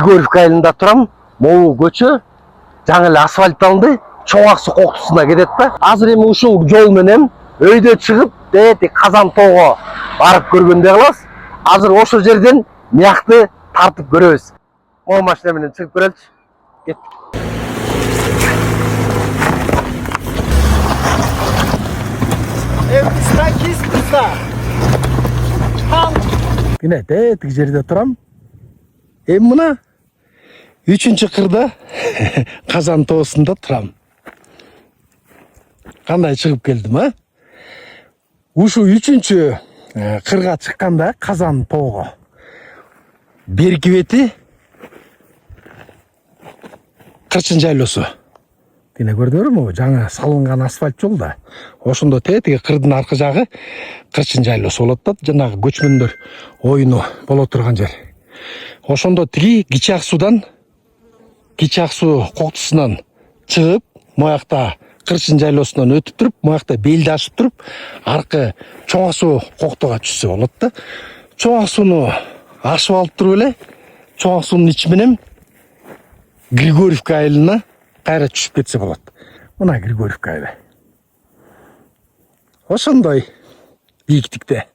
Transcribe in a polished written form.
Григорьевка айылында турам. Могу көчө жаңы эле асфальтталды. Чоң Аксу коктусуна кетет да. Азыр эми ушул жол менен өйдө чыгып, Казан тоого барып көргөндөй кылабыз. Азыр ошол жерден мыякты тартып көрөбүз. Могу машина менен чыгып көрөлүчү. Кеттик. Міне тетик жерде турам. Эми мына 3-кырда Казан тоосунда турам. Кандай чыгып келдим, а? Ушу 3-кырга чыкканда Казан тоого берки бети Кырчын жайлоосу. Тине көрдүңөрбү? Жаңы салынган асфальт жол да. Ошондо тетиги кырдын аркы жагы Кырчын жайлоосу болот да, жанагы көчмөндөр оюну боло турган жер. Ошондо тиги Кичи Аксу коктусунан чыгып, моякта Кырчын жайлоосунан өтүп туруп, моякта белди ашып туруп, аркы Чоң Аксу коктуга түшсө болот да. Чоң Аксууну ашып алып туруп эле, Чоң Аксуунун ичи менен Григорьевка айылына кайра түшүп кетсе болот. Мына Григорьевка айылы. Ошондой бийиктикте.